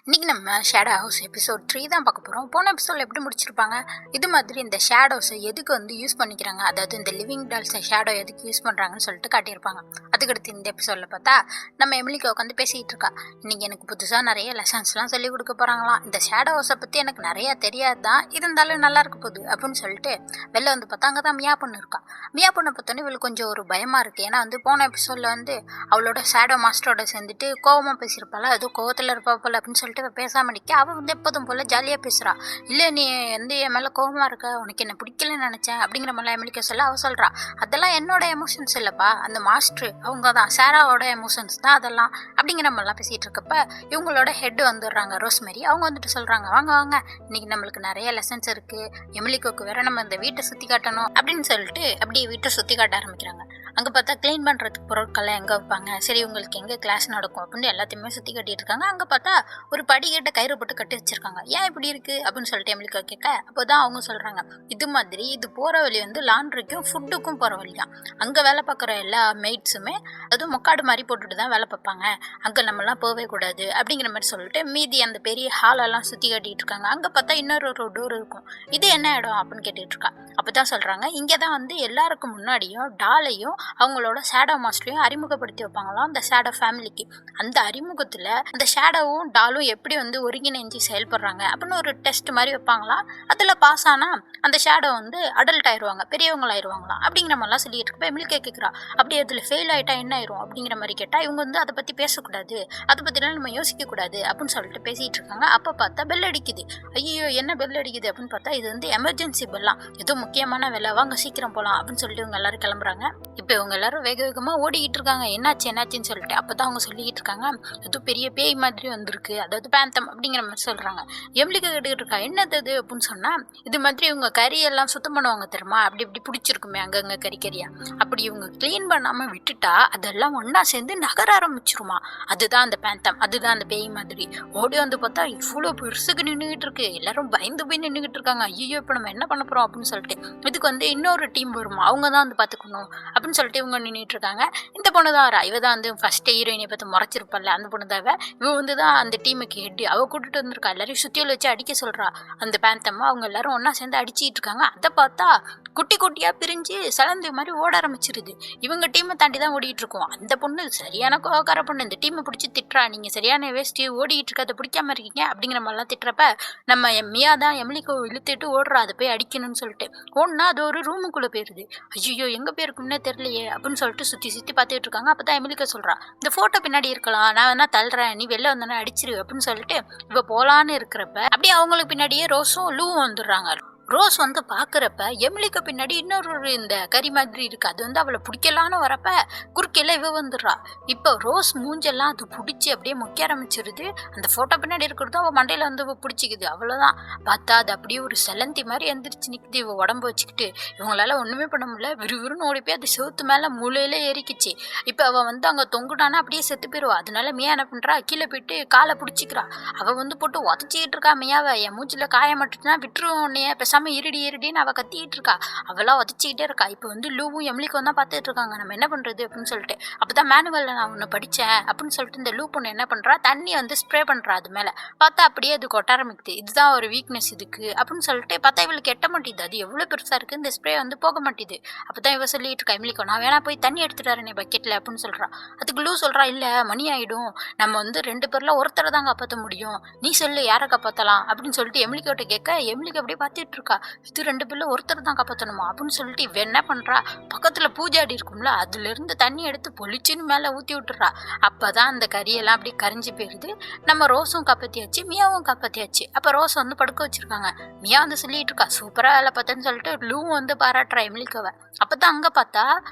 இன்றைக்கி நம்ம shadow house episode 3 தான் பார்க்க போகிறோம். போன எபிசோடில் எப்படி முடிச்சிருப்பாங்க, இது மாதிரி இந்த ஷேடோஸை எதுக்கு வந்து யூஸ் பண்ணிக்கிறாங்க, அதாவது இந்த லிவிங் டால்ஸை ஷேடோ எதுக்கு யூஸ் பண்ணுறாங்கன்னு சொல்லிட்டு காட்டியிருப்பாங்க. அதுக்கடுத்து இந்த எபிசோடில் பார்த்தா நம்ம எமிலிக்கு உட்காந்து பேசிக்கிட்டு இருக்கா. இன்றைக்கி எனக்கு புதுசாக நிறைய லெசன்ஸ்லாம் சொல்லிக் கொடுக்க போகிறாங்களாம். இந்த ஷேடோ ஹவுஸை பற்றி எனக்கு நிறையா தெரியாது தான், இருந்தாலும் நல்லா இருக்க போகுது அப்படின்னு சொல்லிட்டு வெளில வந்து பார்த்தா அங்கே தான் மியா பொண்ணு இருக்கா. மியா பொண்ணை பார்த்தோன்னே இவளுக்கு கொஞ்சம் ஒரு பயமாக இருக்குது. ஏன்னா வந்து போன எபிசோடில் வந்து அவளோட ஷேடோ மாஸ்டரோட சேர்ந்துட்டு கோவமாக பேசியிருப்பாள், ஏதோ கோவத்தில் இருப்பாள் அப்படின்னு சொல்லிட்டு பேசாமல் நிற்க. அவள் வந்து எப்போதும் போல் ஜாலியாக பேசுகிறா. இல்லை நீ வந்து என் மேலே கோபமாக இருக்க, உனக்கு என்ன பிடிக்கலன்னு நினச்சேன் அப்படிங்கிற மாதிரிலாம் எமிலிக்க சொல்ல அவள் சொல்கிறா, அதெல்லாம் என்னோட எமோஷன்ஸ் இல்லைப்பா, அந்த மாஸ்டர் அவங்க தான் சாராவோட எமோஷன்ஸ் தான் அதெல்லாம் அப்படிங்கிற மாதிரிலாம் பேசிகிட்டு இருக்கப்ப இவங்களோட ஹெட் வந்துடுறாங்க ரோஸ்மெரி. அவங்க வந்துட்டு சொல்கிறாங்க, வாங்க வாங்க இன்னைக்கு நம்மளுக்கு நிறைய லெசன்ஸ் இருக்குது, எமிலிக்கோக்கு வேற நம்ம இந்த வீட்டை சுற்றி காட்டணும் அப்படின்னு சொல்லிட்டு அப்படியே வீட்டை சுற்றி காட்ட ஆரம்பிக்கிறாங்க. அங்கே பார்த்தா க்ளீன் பண்ணுறதுக்கு பொருட்கள்லாம் எங்கே வைப்பாங்க, சரி உங்களுக்கு எங்கே கிளாஸ் நடக்கும் அப்படின்னு எல்லாத்தையுமே சுற்றி கட்டிட்டு இருக்காங்க. அங்கே பார்த்தா ஒரு படிக்கிட்ட கயிறு போட்டு கட்டி வச்சிருக்காங்க. ஏன் இப்படி இருக்குது அப்படின்னு சொல்லிட்டு எமிலிக்கோ கேட்க, அப்போ தான் அவங்க சொல்கிறாங்க, இது மாதிரி இது போகிற வழி வந்து லாண்ட்ரிக்கும் ஃபுட்டுக்கும் போகிற வழி தான். அங்கே வேலை பார்க்குற எல்லா மெய்ட்ஸுமே அதுவும் மொக்காடு மாதிரி போட்டுட்டு தான் வேலை பார்ப்பாங்க, அங்கே நம்மலாம் போகவே கூடாது அப்படிங்கிற மாதிரி சொல்லிட்டு மீதி அந்த பெரிய ஹாலெல்லாம் சுற்றி கட்டிகிட்டு இருக்காங்க. அங்கே பார்த்தா இன்னொரு ஒரு டோர் இருக்கும். இது என்ன இடம் அப்படின்னு கேட்டுட்டு இருக்கா. அப்போ தான் சொல்கிறாங்க, இங்கே தான் வந்து எல்லாருக்கும் முன்னாடியும் டாலையும் அவங்களோட ஷேடோ மாஸ்டரையும் அறிமுகப்படுத்தி வைப்பாங்களாம் அந்த ஷேடோ ஃபேமிலிக்கு. அந்த அறிமுகத்தில் அந்த ஷேடோவும் டாலும் எப்படி வந்து ஒருங்கிணைஞ்சு செயல்படுறாங்க அப்படின்னு ஒரு டெஸ்ட் மாதிரி வைப்பாங்களாம். அதில் பாஸ் ஆனால் அந்த ஷேடோ வந்து அடல்ட் ஆயிடுவாங்க, பெரியவங்களாயிருவாங்களாம் அப்படிங்கிற மாதிரிலாம் சொல்லிட்டு இருக்கப்ப எமிலிக்கே கேட்குறா, அப்படி அதில் ஃபெயில் ஆகிட்டா என்ன ஆயிரும் அப்படிங்கிற மாதிரி கேட்டால் இவங்க வந்து அதை பற்றி பேசக்கூடாது, அதை பற்றிலாம் நம்ம யோசிக்கக்கூடாது அப்படின்னு சொல்லிட்டு பேசிகிட்டு இருக்காங்க. அப்போ பார்த்தா பெல் அடிக்குது. ஐயோ என்ன பெல் அடிக்குது அப்படின்னு பார்த்தா இது வந்து எமர்ஜென்சி பெல்லாம், ஏதோ முக்கியமான வேலை, வாங்க சீக்கிரம் போகலாம் அப்படின்னு சொல்லிட்டு இவங்க எல்லாரும் கிளம்புறாங்க. இப்போ இவங்க எல்லாரும் வேக வேகமாக ஓடிக்கிட்டு இருக்காங்க, என்னாச்சுன்னு சொல்லிட்டு. அப்போ தான் அவங்க சொல்லிக்கிட்டு இருக்காங்க, ஏதோ பெரிய பேய் மாதிரி வந்திருக்கு, அதாவது பேந்தம் அப்படிங்கிற மாதிரி சொல்கிறாங்க. எம்லிக்க கேட்டுக்கிட்டு இருக்கா, என்னது அது அப்படின்னு சொன்னால், இது மாதிரி இவங்க கறியெல்லாம் சுத்தம் பண்ணுவாங்க தெரியுமா, அப்படி இப்படி பிடிச்சிருக்குமே அங்கங்கே கறியா, அப்படி இவங்க க்ளீன் பண்ணாமல் விட்டுட்டா அதெல்லாம் ஒன்றா சேர்ந்து நகர ஆரம்பிச்சிருமா, அதுதான் அந்த பேந்தம், அதுதான் அந்த பேய் மாதிரி. ஓடி வந்து பார்த்தா இவ்வளோ பெருசுக்கு நின்றுக்கிட்டு இருக்கு. எல்லாரும் பயந்து போய் நின்றுக்கிட்டு இருக்காங்க. ஐயோ இப்போ நம்ம என்ன பண்ண போகிறோம் அப்படின்னு சொல்லிட்டு. இதுக்கு வந்து இன்னொரு டீம் வருமா, அவங்க தான் வந்து பார்த்துக்கணும் அப்படின்னு சொல்லிட்டு இவங்க நின்றுட்டு இருக்காங்க. இந்த பொண்ணு தான் இவ தான் வந்து ஃபஸ்ட்டு ஹீரோயினை பார்த்து முறைச்சிருப்பாள், அந்த பொண்ணு தான் இவ வந்து தான் அந்த டீமுக்கு ஹெட். அவள் கூட்டிட்டு வந்திருக்கா, எல்லாரையும் சுத்தியில் வச்சு அடிக்க சொல்கிறா அந்த பேந்தம்மா. அவங்க எல்லாரும் ஒன்றா சேர்ந்து அடிச்சிட்டு இருக்காங்க. அதை பார்த்தா குட்டி குட்டியாக பிரிஞ்சு சலந்து மாதிரி ஓட ஆரம்பிச்சிருது. இவங்க டீமை தாண்டி தான் ஓடிட்டு இருக்கோம். அந்த பொண்ணு சரியான கோவக்கார பொண்ணு, இந்த டீமை பிடிச்சி திட்டுறா, நீங்கள் சரியான வேஸ்ட்டு ஓடிக்கிட்டு இருக்க, அதை பிடிக்காம இருக்கீங்க அப்படிங்கிற மாதிரிலாம் திட்டுறப்ப நம்ம மியா தான் எமிலிக்கோ இழுத்துட்டு ஓடுறா, அதை போய் அடிக்கணும்னு சொல்லிட்டு. ஒன்றா அது ஒரு ரூமுக்குள்ளே போயிருது. ஐயோ எங்கே போயிருக்குன்னே தெரியலையே அப்படின்னு சொல்லிட்டு சுற்றி சுற்றி பார்த்துட்டு இருக்காங்க. அப்போ தான் எமிலிக்கோ சொல்கிறா, இந்த ஃபோட்டோ பின்னாடி இருக்கலாம், நான் வேணா தள்ளுறேன், நீ வெளில வந்தோன்னே அடிச்சிரு அப்படின்னு சொல்லிட்டு இப்போ போகலான்னு இருக்கிறப்ப அப்படியே அவங்களுக்கு பின்னாடியே ரோஸும் லூவும் வந்துடுறாங்க. ரோஸ் வந்து பார்க்குறப்ப எமிலிக்கு பின்னாடி இன்னொரு இந்த கறி மாதிரி இருக்குது, அது வந்து அவளை பிடிக்கலான்னு வரப்ப குறுக்கையில் இவ வந்துடுறா. இப்போ ரோஸ் மூஞ்செல்லாம் அது பிடிச்சி அப்படியே முக்கிய ஆரம்பிச்சிருது. அந்த ஃபோட்டோ பின்னாடி இருக்கிறதும் அவள் மண்டையில் வந்து பிடிச்சிக்குது. அவ்வளோதான், பார்த்தா அது அப்படியே ஒரு செலந்தி மாதிரி எந்திரிச்சு நிற்குது. இவள் உடம்பு வச்சுக்கிட்டு இவங்களால ஒன்றுமே பண்ண முடியல. விறுவிறுன்னு ஓடி போய் அது செவுத்து மேலே மூளையிலே ஏறிக்கிச்சு. இப்போ அவள் வந்து அங்கே தொங்குட்டானா அப்படியே செத்து போயிடுவா. அதனால மியா என்ன பண்ணுறா, கீழே போயிட்டு காலை பிடிச்சிக்கிறா. அவள் வந்து போட்டு உதச்சிக்கிட்டு இருக்கா மியாவை, என் மூச்சில் காயமாட்டுச்சுன்னா விட்டுருவோம் உன்னைய, பேசாமல் இருடின்னு அவள் கத்திக்கிட்டு இருக்கா. அவளாம் உதச்சிக்கிட்டே இருக்கா. இப்போ வந்து லூவும் எம்லிக்கும் தான் பார்த்துட்டு இருக்காங்க, நம்ம என்ன பண்ணுறது அப்படின்னு சொல்லிட்டு. அப்போ தான் மேனுவலில் நான் ஒன்று படித்தேன் அப்படின்னு சொல்லிட்டு இந்த லூ பொண்ணு என்ன பண்ணுறா, தண்ணி வந்து ஸ்ப்ரே பண்ணுறா அது மேலே. பார்த்தா அப்படியே அது கொட்ட ஆரம்பிக்குது. இதுதான் ஒரு வீக்னஸ் இதுக்கு அப்படின்னு சொல்லிட்டு பார்த்தா இவளுக்கு எட்ட மாட்டேது, அது எவ்வளோ பெருசாக இருக்குது, இந்த ஸ்ப்ரே வந்து போக மாட்டேது. அப்போ தான் இவ சொல்லிட்டு இருக்கா, எம்லிக்கோ நான் வேணா போய் தண்ணி எடுத்துட்டு வரேன் பக்கெட்டில் அப்படின்னு சொல்கிறா. அதுக்கு லூ சொல்கிறா, இல்லை மணி ஆகிடும், நம்ம வந்து 2 பேரில் ஒருத்தரை தான் காப்பாற்ற முடியும், நீ சொல்லு யாரை காப்பாற்றலாம் அப்படின்னு சொல்லிட்டு எம்லிக்கோட்ட கேட்க, எம்லிக்கு அப்படியே பார்த்துட்டு இருக்கா, இது 2 பேரில் ஒருத்தர் தான் காப்பாற்றணுமா அப்படின்னு சொல்லிட்டு இவ என்ன பண்ணுறா, பக்கத்தில் பூஜாடி இருக்கும்ல அதுலேருந்து தண்ணி எடுத்து பொலிச்சின்னு மேலே ஊற்றி விட்டுறா. அப்போ தான் அந்த கறியெல்லாம் அப்படியே கரைஞ்சி போயிடுது. நம்ம ரோஸும் காப்பாற்றியாச்சு, மியாவும் காப்பாற்றியாச்சு. அப்போ ரோஸ் வந்து படுக்க வச்சுருக்காங்க. மியா வந்து சொல்லிட்டு இருக்கா, சூப்பராக வேலை பார்த்தேன்னு சொல்லிட்டு லூவும் வந்து பாராட்டுறா எமிலிக்கோவை. அப்போ தான் அங்கே பார்த்தா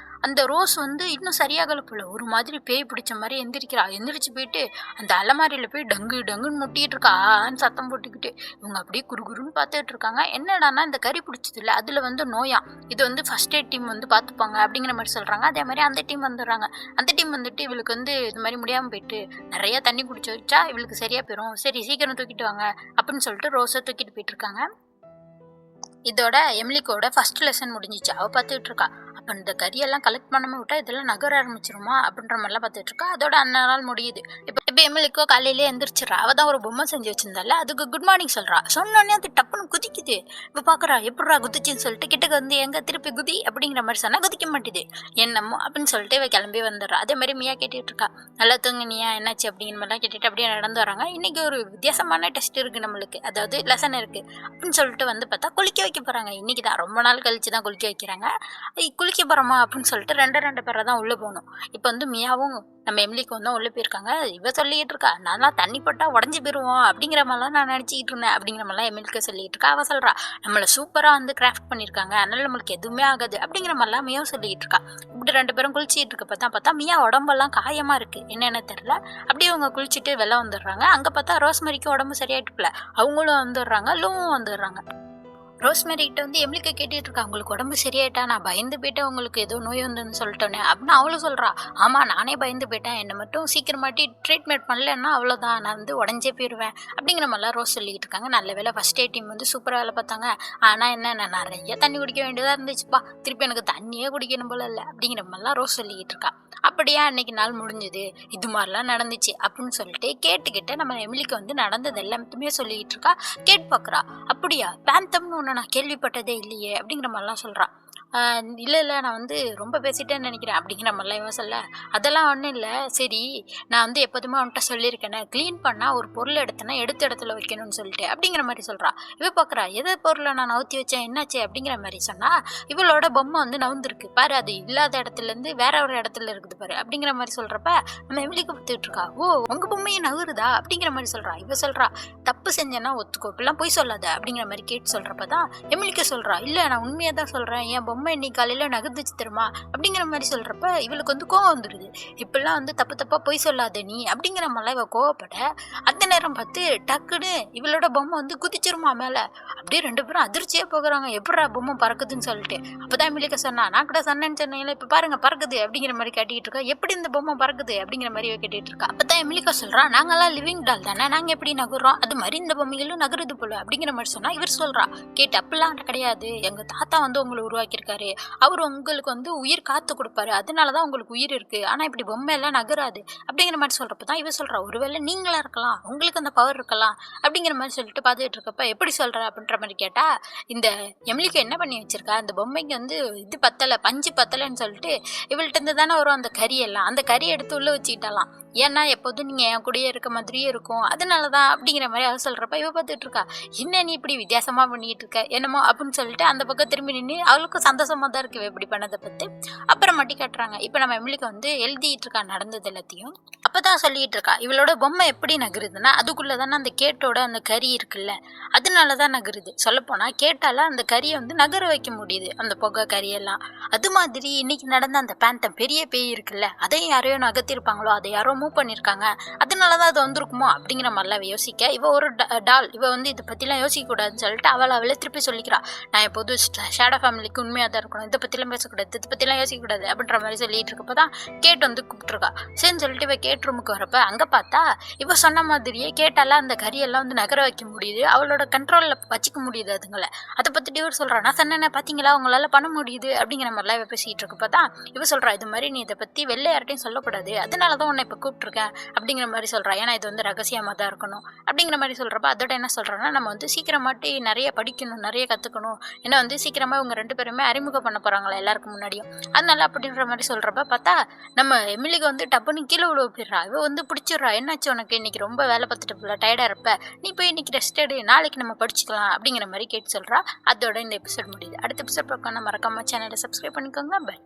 அந்த ரோஸ் வந்து இன்னும் சரியாகல போல, ஒரு மாதிரி பேய் பிடிச்ச மாதிரி எந்திரிக்கிறா. எந்திரிச்சு போயிட்டு அந்த அலமாரியில் போய் டங்குன்னு முட்டிகிட்டு இருக்கா, சத்தம் போட்டுக்கிட்டு. இவங்க அப்படியே குறுகுறுன்னு பார்த்துட்டு இருக்காங்க. என்னடானா இந்த கறி பிடிச்சது இல்லை, அதில் வந்து நோயா, இது வந்து ஃபர்ஸ்ட் எய்ட் டீம் வந்து பார்த்துப்பாங்க அப்படிங்கிற மாதிரி சொல்கிறாங்க. அதே மாதிரி அந்த டீம் வந்துடுறாங்க. அந்த டீம் வந்துட்டு இவளுக்கு வந்து இது மாதிரி முடியாமல் போயிட்டு நிறையா தண்ணி குடிச்சு வச்சா இவளுக்கு சரியாக போயிடும், சரி சீக்கிரம் தூக்கிட்டு வாங்க அப்படின்னு சொல்லிட்டு ரோஸை தூக்கிட்டு போயிட்டு இருக்காங்க. இதோட எமிலிக்கோட ஃபர்ஸ்ட் லெசன் முடிஞ்சிச்சு. அவள் பார்த்துட்டு இருக்கா. அந்த கரியெல்லாம் கலெக்ட் பண்ணாமல் விட்டா இதெல்லாம் நகர ஆரம்பிச்சிருமா அப்படின்ற மாதிரிலாம் பார்த்துட்டு இருக்கா. அதோட அந்த நாள் முடியுது. இப்போ எம்எல்ஏக்கோ காலையிலே எந்திரிச்சிடறா. அவள் தான் ஒரு பொம்மை செஞ்சு வச்சிருந்தால அதுக்கு குட் மார்னிங் சொல்கிறா. சொன்னோடனே அது டப்புன்னு குதிக்குது. இப்போ பார்க்குறா எப்படா குதிச்சின்னு சொல்லிட்டு கிட்டக்கு வந்து எங்கே திருப்பி குதி அப்படிங்கிற மாதிரி சொன்னால் குதிக்க மாட்டேது. என்னமோ அப்படின்னு சொல்லிட்டு இவ கிளம்பி வந்துடுறா. அதே மாதிரி மியா கேட்டுட்டு இருக்கா. நல்லா தூங்குனியா என்னாச்சு அப்படிங்கிற மாதிரிலாம் கேட்டுட்டு அப்படியே நடந்து வராங்க. இன்னைக்கு ஒரு வித்தியாசமான டெஸ்ட் இருக்குது நம்மளுக்கு, அதாவது லெசன் இருக்குது அப்படின்னு சொல்லிட்டு வந்து பார்த்தா குளிக்க வைக்க போகிறாங்க. இன்னைக்கு தான் ரொம்ப நாள் கழிச்சு தான் குளிக்க வைக்கிறாங்க. குளிக்க போகிறோமா அப்படின்னு சொல்லிட்டு ரெண்டு பேரை தான் உள்ளே போகணும். இப்போ வந்து மியாவும் நம்ம எம்லிக்கு வந்து உள்ளே போயிருக்காங்க. இவ சொல்லிட்டு இருக்கா, நான் தண்ணி பட்டா உடஞ்சி போயிடுவோம் அப்படிங்கிற மாதிரிலாம் நான் நினச்சிக்கிட்டு இருந்தேன் அப்படிங்கிற மாதிரிலாம் எம்எல்க்கு சொல்லிட்டு இருக்கா. அவள் சொல்கிறா நம்மளை சூப்பராக வந்து கிராஃப்ட் பண்ணியிருக்காங்க, அதனால நம்மளுக்கு எதுவுமே ஆகாது அப்படிங்கிற மாதிரிலாம் மியாவும் சொல்லிட்டு இருக்கா. இப்படி ரெண்டு பேரும் குளிச்சிட்டு இருக்க பார்த்தா மியா உடம்பெல்லாம் காயமாக இருக்குது, என்னென்ன தெரில. அப்படியே அவங்க குளிச்சுட்டு வெளில வந்துடுறாங்க. அங்கே பார்த்தா ரோஸ்மரிக்கு உடம்பு சரியாயிட்டுல அவங்களும் வந்துடுறாங்க, லூவும் வந்துடுறாங்க. ரோஸ்மேரி கிட்ட வந்து எம்லிக்க கேட்டுட்டு இருக்கா, உங்களுக்கு உடம்பு சரியாயிட்டா, நான் பயந்து போயிட்டேன் உங்களுக்கு ஏதோ நோய் வந்துன்னு சொல்லிட்டோன்னே அப்படின்னு அவளும் சொல்கிறா. ஆமாம் நானே பயந்து போயிட்டேன், என்னை மட்டும் சீக்கிரமாட்டி ட்ரீட்மெண்ட் பண்ணலன்னா அவ்வளோதான், நான் வந்து உடஞ்சே போயிடுவேன் அப்படிங்கிற மாதிரிலாம் ரோஸ் சொல்லிக்கிட்டு இருக்காங்க. நல்ல வேலை ஃபஸ்ட் எய்ட் டீம் வந்து சூப்பராக வேலை பார்த்தாங்க. ஆனால் என்ன நான் நிறைய தண்ணி குடிக்க வேண்டியதாக இருந்துச்சுப்பா, திருப்பி எனக்கு தண்ணியே குடிக்கணும் போல இல்லை அப்படிங்கிற மாதிரிலாம் ரோஸ் சொல்லிக்கிட்டு இருக்கா. அப்படியே அன்னைக்கு நாள் முடிஞ்சுது, இது மாதிரிலாம் நடந்துச்சு அப்படின்னு சொல்லிட்டு கேட்டுக்கிட்ட நம்ம எம்லிக்கு வந்து நடந்தது எல்லாத்தையுமே சொல்லிக்கிட்டு இருக்கா. கேட்டு பார்க்குறா. அப்படியா பேந்தம்னு ஒன்று நான் கேள்விப்பட்டதே இல்லையே அப்படிங்கிற மாதிரிலாம் சொல்கிறான். இல்லை நான் வந்து ரொம்ப பேசிட்டேன்னு நினைக்கிறேன் அப்படிங்கிற மாதிரிலாம் இவன் சொல்ல. அதெல்லாம் ஒன்றும் இல்லை, சரி நான் வந்து எப்போதுமே அவன்கிட்ட சொல்லியிருக்கேனே க்ளீன் பண்ணால் ஒரு பொருள் எடுத்தேன்னா எடுத்த இடத்துல வைக்கணும்னு சொல்லிட்டு அப்படிங்கிற மாதிரி சொல்கிறா. இவ பார்க்குறா, எதை பொருளை நான் நவுத்தி வச்சேன் என்னாச்சு அப்படிங்கிற மாதிரி சொன்னால் இவளோட பொம்மை வந்து நவுந்துருக்கு பாரு, அது இல்லாத இடத்துலேருந்து வேற ஒரு இடத்துல இருக்குது பாரு அப்படிங்கிற மாதிரி சொல்கிறப்ப நம்ம எம்லிக்கு பார்த்துட்டு இருக்கா. ஓ உங்கள் பொம்மையை நகருதா அப்படிங்கிற மாதிரி சொல்கிறா. இவ சொல்கிறா, தப்பு செஞ்சேன்னா ஒத்துக்கோ, இப்பெல்லாம் போய் சொல்லாத அப்படிங்கிற மாதிரி கேட்டு சொல்கிறப்ப தான் எம்லிக்கு சொல்கிறா, இல்லை நான் உண்மையாக தான் சொல்கிறேன், என் பொம்மை இன்னைக்கு காலையில் நகர்ந்துச்சு தெரியுமா அப்படிங்கிற மாதிரி சொல்கிறப்ப இவளுக்கு வந்து கோவம் வந்துடுது. இப்பெல்லாம் வந்து தப்பாக போய் சொல்லாத நீ அப்படிங்கிற மாதிரிலாம் இவள் கோவப்பட அந்த நேரம் பார்த்து டக்குன்னு இவளோட பொம்மை வந்து குதிச்சிருமா மேலே. அப்படியே ரெண்டு பேரும் அதிர்ச்சியாக போகிறாங்க, எப்படா பொம்மை பறக்குதுன்னு சொல்லிட்டு. அப்போ தான் எம்லிக்க சொன்னா, நான் கூட சொன்னேன்னு சொன்னீங்களா, இப்போ பாருங்க பறக்குது அப்படிங்கிற மாதிரி கேட்டுக்கிட்டு இருக்கா. எப்படி இந்த பொம்மை பறக்குது அப்படிங்கிற மாதிரி கேட்டுட்டு இருக்கா. அப்போ தான் எம்லிக்க சொல்கிறா, நாங்களாம் லிவிங் டால் தானே, நாங்கள் எப்படி நகர்றோம், அது மாதிரி இந்த பொம்மைகளும் நகருது போல அப்படிங்கிற மாதிரி சொன்னால் இவர் சொல்கிறா, கேட்டு அப்படிலாம் கிடையாது, எங்கள் தாத்தா வந்து உங்களை உருவாக்கியிருக்காரு, அவர் உங்களுக்கு வந்து உயிர் காத்து கொடுப்பாரு, அதனாலதான் உங்களுக்கு உயிர் இருக்கு, ஆனா இப்படி பொம்மை எல்லாம் நகராது அப்படிங்கிற மாதிரி சொல்றப்பதான் இவ சொல்றா, ஒருவேளை நீங்களா இருக்கலாம், உங்களுக்கு அந்த பவர் இருக்கலாம் அப்படிங்கிற மாதிரி சொல்லிட்டு பார்த்துட்டு இருக்கப்ப எப்படி சொல்ற அப்படின்ற மாதிரி கேட்டா, இந்த எம்லிக்கு என்ன பண்ணி வச்சிருக்கா, அந்த பொம்மைக்கு வந்து இது பத்தலை, பஞ்சு பத்தலைன்னு சொல்லிட்டு இவள்கிட்ட இருந்து தானே வரும் அந்த கறியெல்லாம், அந்த கறி எடுத்து உள்ள வச்சுக்கிட்டாலாம். ஏன்னா எப்போதும் நீங்கள் என் கூடயே இருக்க மாதிரியே இருக்கும், அதனால தான் அப்படிங்கிற மாதிரி அவ சொல்கிறப்ப இவ பார்த்துட்டு இருக்கா, என்ன நீ இப்படி வித்தியாசமாக பண்ணிக்கிட்டு இருக்க என்னமோ அப்படின்னு சொல்லிட்டு அந்த பக்கம் திரும்பி நின்று அவளுக்கும் சந்தோஷமாக தான் இருக்கு இப்படி பண்ணதை பற்றி. அப்புறம் மட்டி காட்டுறாங்க. இப்போ நம்ம எம்லிக்கு வந்து எழுதிட்டு இருக்கா நடந்தது எல்லாத்தையும். அப்போ தான் சொல்லிட்டு இருக்கா, இவளோட பொம்மை எப்படி நகருதுன்னா அதுக்குள்ளே தானே அந்த கேட்டோட அந்த கறி இருக்குல்ல, அதனால தான் நகருது. சொல்லப்போனால் கேட்டால அந்த கறியை வந்து நகர வைக்க முடியுது, அந்த புகை கறியெல்லாம். அது மாதிரி இன்னைக்கு நடந்த அந்த பேந்தம் பெரிய பேய் இருக்குல்ல, அதையும் யாரையோ நகர்த்திருப்பாங்களோ, அதை யாரோ மூவ் பண்ணியிருக்காங்க, அதனால தான் அது வந்திருக்குமோ அப்படிங்கிற மாதிரிலாம் யோசிக்க இவ ஒரு டால், இவ வந்து இதை பற்றிலாம் யோசிக்கக்கூடாதுன்னு சொல்லிட்டு அவளே திருப்பி சொல்லிக்கிறா, நான் எப்போதும் ஷேடோ ஃபேமிலிக்கு உண்மையாக தான் இருக்கணும், இதை பற்றிலாம் பேசக்கூடாது, இதை பற்றிலாம் யோசிக்கக்கூடாது அப்படின்ற மாதிரி சொல்லிட்டு இருக்கப்போ தான் கேட் வந்து கூப்பிட்டுருக்கா. சரின்னு சொல்லிட்டு இவ கேட் ரூமுக்கு வரப்ப அங்கே பார்த்தா இவ சொன்ன மாதிரியே கேட்டால அந்த கறியெல்லாம் வந்து நகர வைக்க முடியுது, அவளோட கண்ட்ரோலில் வச்சுக்க முடியுது அதுங்களை. அதை பற்றிட்டு இவர் சொல்கிறா, நான் சொன்னேன் பார்த்தீங்களா உங்களால் பண்ண முடியுது அப்படிங்கிற மாதிரிலாம் இவ பேசிகிட்டு இருக்கப்போ தான் இவ சொல்கிறா, இது மாதிரி நீ இதை பற்றி வெளில யார்ட்டையும் சொல்லக்கூடாது, அதனால தான் உன்னை இப்போ கூப்பிட்டுருக்கேன் அப்படிங்கிற மாதிரி சொல்கிறா, ஏன்னா இது வந்து ரகசியமாக தான் இருக்கணும் அப்படிங்கிற மாதிரி சொல்கிறப்ப அதோட என்ன சொல்கிறேன்னா, நம்ம வந்து சீக்கிரமாட்டி நிறைய படிக்கணும், நிறைய கற்றுக்கணும், ஏன்னா வந்து சீக்கிரமாக இவங்க ரெண்டு பேருமே அறிமுகம் பண்ண போகிறாங்களா எல்லாருக்கும் முன்னாடியும், அதனால அப்படின்ற மாதிரி சொல்கிறப்ப பார்த்தா நம்ம எம்லிக்கு வந்து டப்புன்னு கீழே விழுவ போயிடுறா. இவ வந்து பிடிச்சிடுறா, என்னாச்சு உனக்கு இன்னைக்கு ரொம்ப வேலை பார்த்துட்டு போல டயர்டாக இருப்ப, நீ போய் இன்னைக்கு ரெஸ்ட் எடு, நாளைக்கு நம்ம படிச்சுக்கலாம் அப்படிங்கிற மாதிரி கேட்டு சொல்கிறா. அதோட இந்த எபிசோட் முடியுது. அடுத்த எபிசோட் பார்க்கணும் மறக்காம சேனலை சப்ஸ்கிரைப் பண்ணிக்கோங்க. பை.